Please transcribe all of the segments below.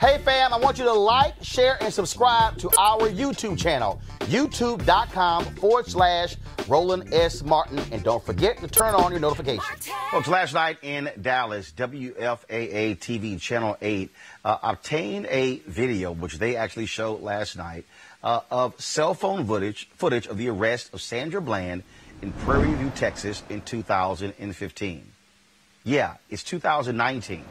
Hey fam, I want you to like, share, and subscribe to our YouTube channel, youtube.com/Roland S. Martin. And don't forget to turn on your notifications. Folks, last night in Dallas, WFAA TV Channel 8 obtained a video, which they actually showed last night, of cell phone footage of the arrest of Sandra Bland in Prairie View, Texas in 2015. Yeah, it's 2019.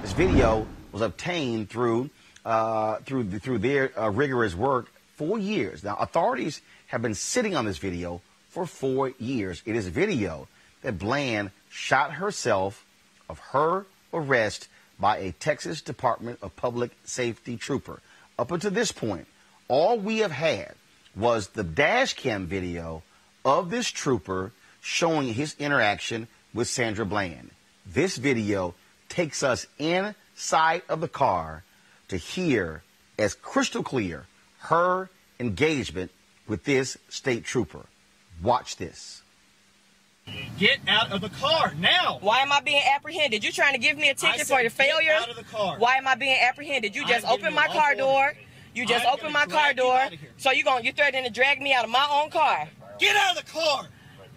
This video was obtained through their rigorous work 4 years. Now, authorities have been sitting on this video for 4 years. It is a video that Bland shot herself of her arrest by a Texas Department of Public Safety trooper. Up until this point, all we have had was the dash cam video of this trooper showing his interaction with Sandra Bland. This video takes us inside of the car to hear, as crystal clear, her engagement with this state trooper. Watch this. Get out of the car now. Why am I being apprehended? You trying to give me a ticket for the failure? Get out of the car. Why am I being apprehended? You just opened my car door. You just opened my car door. So you threatening to drag me out of my own car. Get out of the car.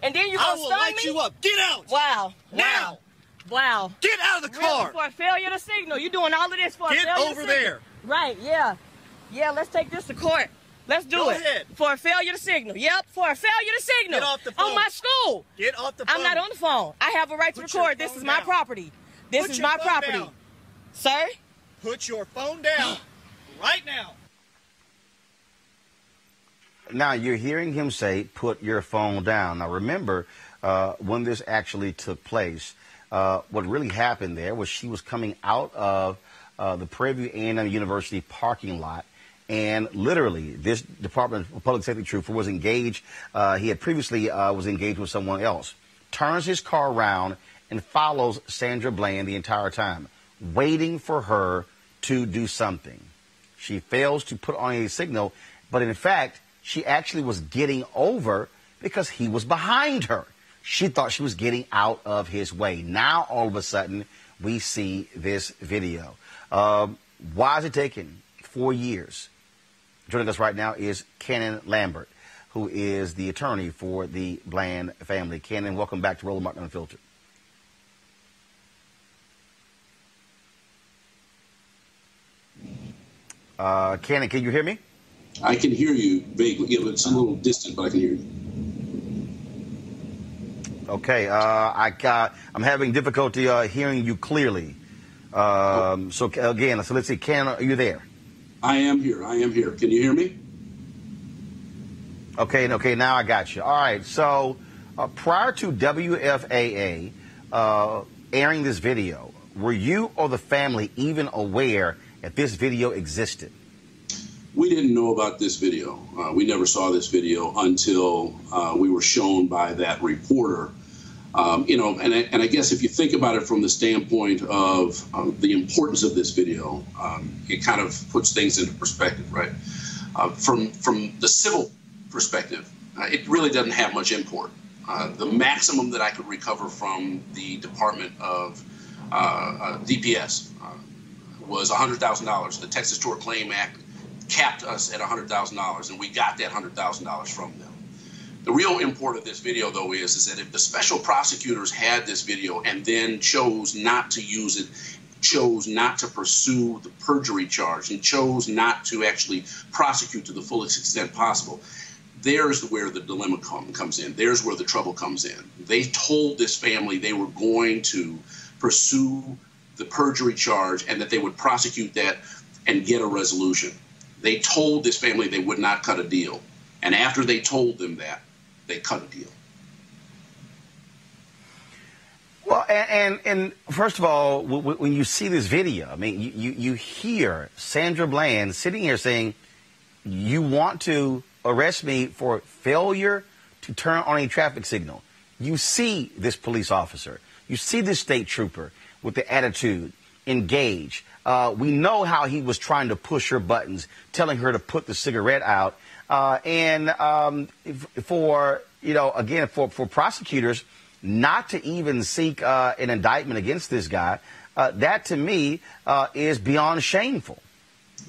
And then you gonna stun me? I will light you up. Get out. Wow. Now. Wow. Get out of the car. Really, for a failure to signal. You're doing all of this for a failure to signal. Get over there. Right, yeah. Yeah, let's take this to court. Let's do it. Go ahead. For a failure to signal. Yep, for a failure to signal. Get off the phone. On my school. Get off the phone. I'm not on the phone. I have a right to record. This is my property. This is my property. Sir? Put your phone down right now. Now, you're hearing him say, put your phone down. Now, remember, when this actually took place, what really happened there was she was coming out of the Prairie View A&M University parking lot, and literally this Department of Public Safety trooper was engaged. He had previously was engaged with someone else, turns his car around and follows Sandra Bland the entire time, waiting for her to do something. She fails to put on a signal, but in fact, she actually was getting over because he was behind her. She thought she was getting out of his way. Now, all of a sudden, we see this video. Why is it taking 4 years? Joining us right now is Canon Lambert, who is the attorney for the Bland family. Canon, welcome back to Roland Martin Unfiltered. Canon, can you hear me? I can hear you vaguely. It's a little distant, but I can hear you. Okay, I'm having difficulty hearing you clearly. So let's see, Ken, are you there? I am here. I am here. Can you hear me? Okay, now I got you. All right, so prior to WFAA airing this video, were you or the family even aware that this video existed? We didn't know about this video. We never saw this video until we were shown by that reporter. And I guess if you think about it from the standpoint of the importance of this video, it kind of puts things into perspective, right? From the civil perspective, it really doesn't have much import. The maximum that I could recover from the Department of DPS was $100,000. The Texas Tort Claim Act capped us at $100,000, and we got that $100,000 from them. The real import of this video, though, is that if the special prosecutors had this video and then chose not to use it, chose not to pursue the perjury charge, and chose not to actually prosecute to the fullest extent possible, there's where the dilemma comes in. There's where the trouble comes in. They told this family they were going to pursue the perjury charge and that they would prosecute that and get a resolution. They told this family they would not cut a deal. And after they told them that, they cut a deal. Well, and first of all, when you see this video, I mean, you hear Sandra Bland sitting here saying, you want to arrest me for failure to turn on a traffic signal. You see this police officer. You see this state trooper with the attitude, engage. We know how he was trying to push her buttons, telling her to put the cigarette out. For prosecutors not to even seek an indictment against this guy, that to me is beyond shameful.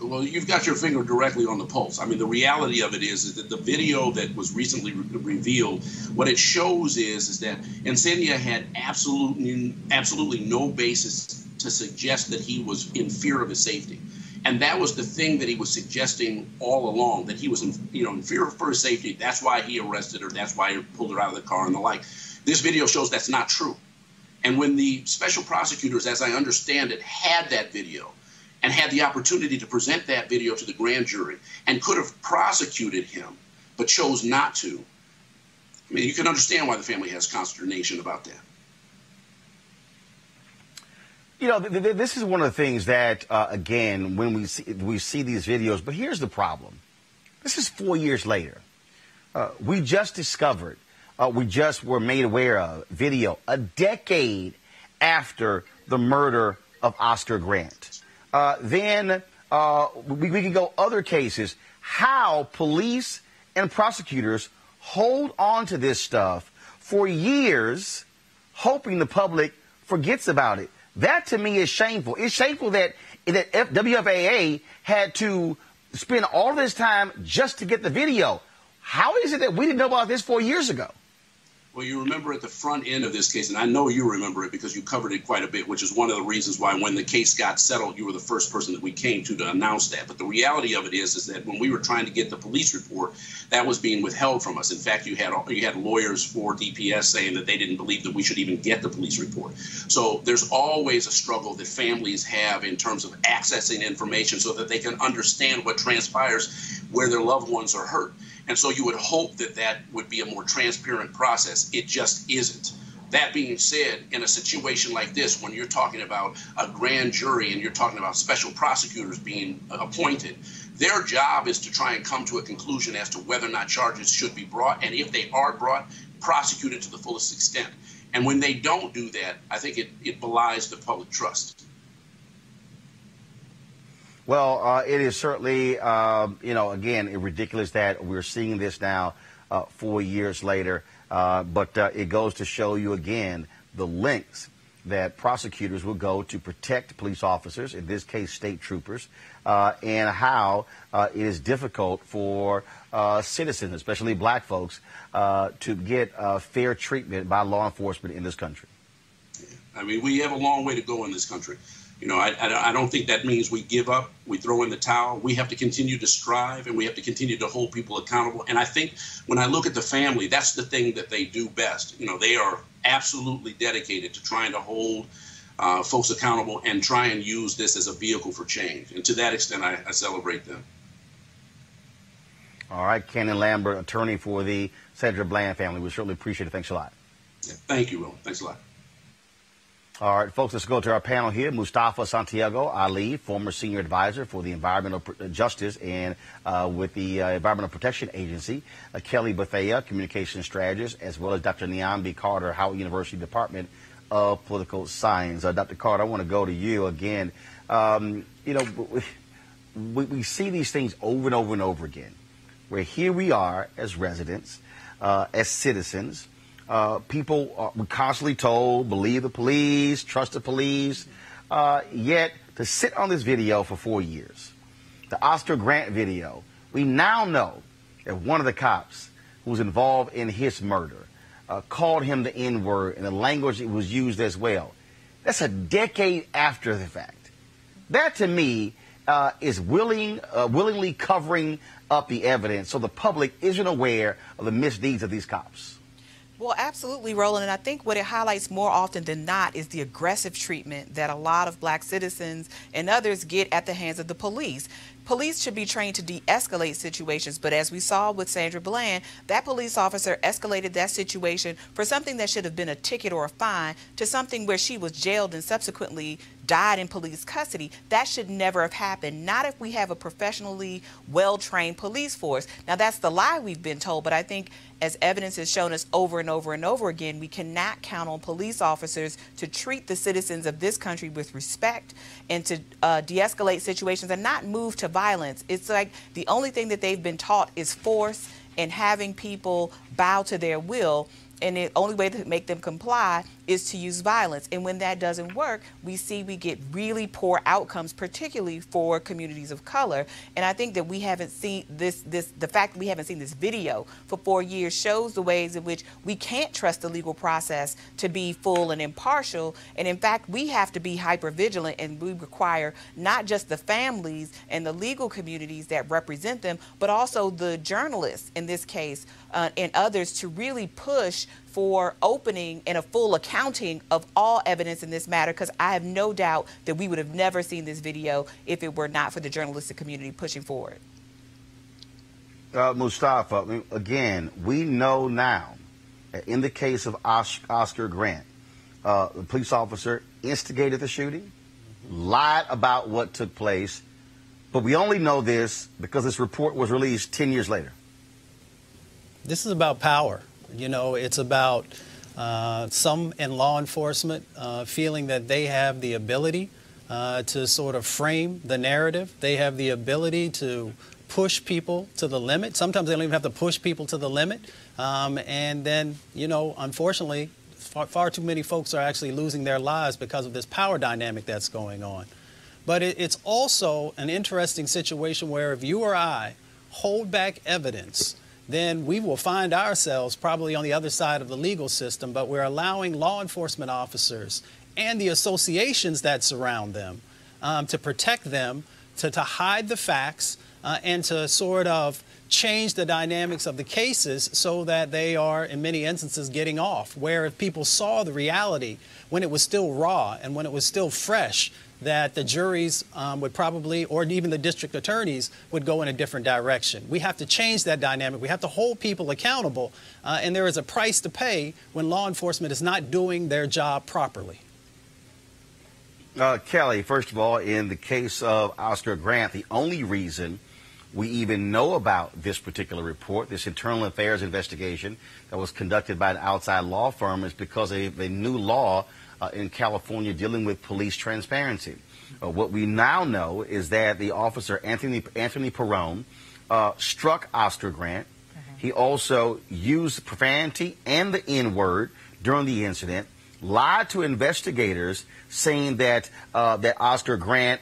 Well, you've got your finger directly on the pulse. I mean, the reality of it is that the video that was recently revealed, what it shows is that Encinia had absolutely no basis to suggest that he was in fear of his safety. And that was the thing that he was suggesting all along, that he was in fear for his safety. That's why he arrested her. That's why he pulled her out of the car and the like. This video shows that's not true. And when the special prosecutors, as I understand it, had that video and had the opportunity to present that video to the grand jury and could have prosecuted him, but chose not to, I mean, you can understand why the family has consternation about that. You know, this is one of the things that, again, when we see these videos, but here's the problem. This is 4 years later. We just discovered, we just were made aware of video a decade after the murder of Oscar Grant. Then we can go other cases, how police and prosecutors hold on to this stuff for years, hoping the public forgets about it. That, to me, is shameful. It's shameful that WFAA had to spend all this time just to get the video. How is it that we didn't know about this 4 years ago? Well, you remember at the front end of this case, and I know you remember it because you covered it quite a bit, which is one of the reasons why when the case got settled, you were the first person that we came to announce that. But the reality of it is that when we were trying to get the police report, that was being withheld from us. In fact, you had lawyers for DPS saying that they didn't believe that we should even get the police report. So there's always a struggle that families have in terms of accessing information so that they can understand what transpires where their loved ones are hurt. And so you would hope that that would be a more transparent process. It just isn't. That being said, in a situation like this, when you're talking about a grand jury and you're talking about special prosecutors being appointed, their job is to try and come to a conclusion as to whether or not charges should be brought, and if they are brought, prosecuted to the fullest extent. And when they don't do that, I think it belies the public trust. Well, it is certainly, you know, again, ridiculous that we're seeing this now 4 years later. But it goes to show you again the lengths that prosecutors will go to protect police officers, in this case state troopers, and how it is difficult for citizens, especially black folks, to get fair treatment by law enforcement in this country. I mean, we have a long way to go in this country. You know, I don't think that means we give up, we throw in the towel. We have to continue to strive, and we have to continue to hold people accountable. And I think when I look at the family, that's the thing that they do best. You know, they are absolutely dedicated to trying to hold folks accountable and try and use this as a vehicle for change. And to that extent, I celebrate them. All right, Ken and Lambert, attorney for the Sandra Bland family. We certainly appreciate it. Thanks a lot. Yeah, thank you, Roland. Thanks a lot. All right, folks, let's go to our panel here. Mustafa Santiago Ali, former senior advisor for the Environmental Justice and with the Environmental Protection Agency. Kelly Bethea, communications strategist, as well as Dr. Niambi Carter, Howard University Department of Political Science. Dr. Carter, I want to go to you again. You know, we see these things over and over and over again, where here we are as residents, as citizens. People are constantly told, believe the police, trust the police, yet to sit on this video for 4 years, the Oscar Grant video, we now know that one of the cops who was involved in his murder called him the N-word, and the language that was used as well. That's a decade after the fact. That, to me, is willingly covering up the evidence so the public isn't aware of the misdeeds of these cops. Well, absolutely, Roland, and I think what it highlights more often than not is the aggressive treatment that a lot of black citizens and others get at the hands of the police. Police should be trained to de-escalate situations, but as we saw with Sandra Bland, that police officer escalated that situation for something that should have been a ticket or a fine to something where she was jailed and subsequently died in police custody. That should never have happened, not if we have a professionally well-trained police force. Now, that's the lie we've been told, but I think as evidence has shown us over and over and over again, we cannot count on police officers to treat the citizens of this country with respect and to de-escalate situations and not move to violence. It's like the only thing that they've been taught is force and having people bow to their will. and the only way to make them comply is to use violence. And when that doesn't work, we get really poor outcomes, particularly for communities of color. And I think that we haven't seen the fact that we haven't seen this video for 4 years shows the ways in which we can't trust the legal process to be full and impartial. And in fact, we have to be hyper vigilant, and we require not just the families and the legal communities that represent them, but also the journalists in this case and others to really push for opening and a full accounting of all evidence in this matter, because I have no doubt that we would have never seen this video if it were not for the journalistic community pushing forward. Mustafa, again, we know now, in the case of Oscar Grant, the police officer instigated the shooting, lied about what took place, but we only know this because this report was released 10 years later. This is about power. You know, it's about some in law enforcement feeling that they have the ability to sort of frame the narrative. They have the ability to push people to the limit. Sometimes they don't even have to push people to the limit. And then, you know, unfortunately, far too many folks are actually losing their lives because of this power dynamic that's going on. But it's also an interesting situation where if you or I hold back evidence, then we will find ourselves probably on the other side of the legal system, but we're allowing law enforcement officers and the associations that surround them to protect them, to hide the facts, and to sort of change the dynamics of the cases so that they are, in many instances, getting off. Where if people saw the reality when it was still raw and when it was still fresh, that the juries would probably, or even the district attorneys, would go in a different direction. We have to change that dynamic. We have to hold people accountable. And there is a price to pay when law enforcement is not doing their job properly. Kelly, first of all, in the case of Oscar Grant, the only reason we even know about this particular report, this internal affairs investigation that was conducted by an outside law firm, is because of a new law in California dealing with police transparency. What we now know is that the officer, Anthony Perrone, struck Oscar Grant. He also used profanity and the N-word during the incident, lied to investigators saying that that Oscar Grant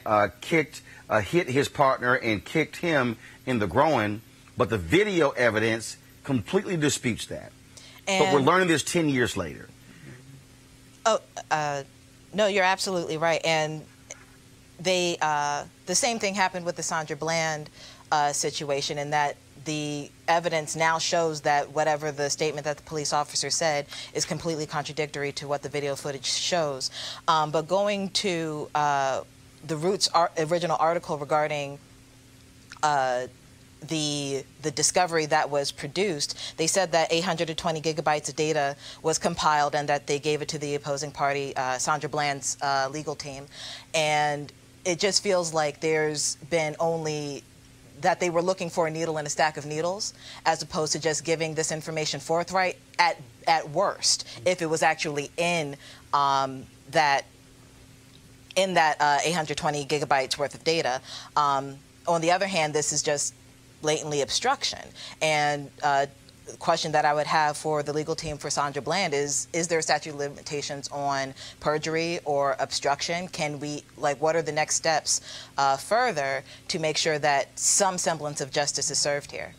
hit his partner and kicked him in the groin, but the video evidence completely disputes that. But we're learning this 10 years later. Oh, no, you're absolutely right. And the same thing happened with the Sandra Bland situation, in that the evidence now shows that whatever the statement that the police officer said is completely contradictory to what the video footage shows. But going to the Roots original article regarding the discovery that was produced, they said that 820 gigabytes of data was compiled and that they gave it to the opposing party, Sandra Bland's legal team. And it just feels like there's been only that they were looking for a needle in a stack of needles, as opposed to just giving this information forthright at worst, if it was actually in that 820 gigabytes worth of data. On the other hand, this is just blatantly obstruction. And the question that I would have for the legal team for Sandra Bland is there a statute of limitations on perjury or obstruction? Can we, what are the next steps further to make sure that some semblance of justice is served here?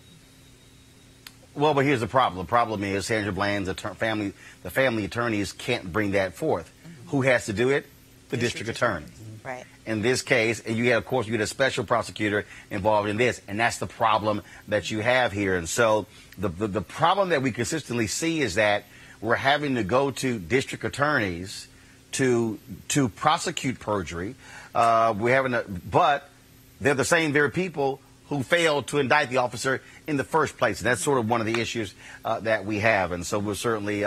Well, but here's the problem. The problem is Sandra Bland's family attorneys can't bring that forth. Who has to do it? The district attorney. Right. In this case, and you had a special prosecutor involved in this, and that's the problem that you have here. And so the problem that we consistently see is that we're having to go to district attorneys to prosecute perjury. But they're the same very people who failed to indict the officer in the first place. And that's sort of one of the issues that we have. And so we'll certainly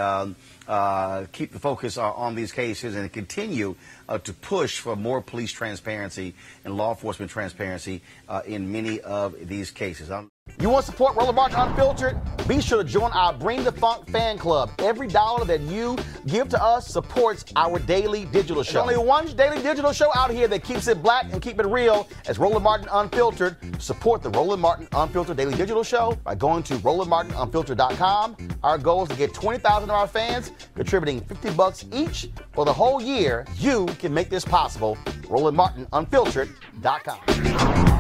keep the focus on these cases and continue to push for more police transparency and law enforcement transparency in many of these cases. You want to support Roland Martin Unfiltered? Be sure to join our Bring the Funk fan club. Every dollar that you give to us supports our daily digital show. There's only one daily digital show out here that keeps it black and keep it real as Roland Martin Unfiltered. Support the Roland Martin Unfiltered daily digital show by going to RolandMartinUnfiltered.com. Our goal is to get 20,000 of our fans contributing $50 each for the whole year. You can make this possible. RolandMartinUnfiltered.com.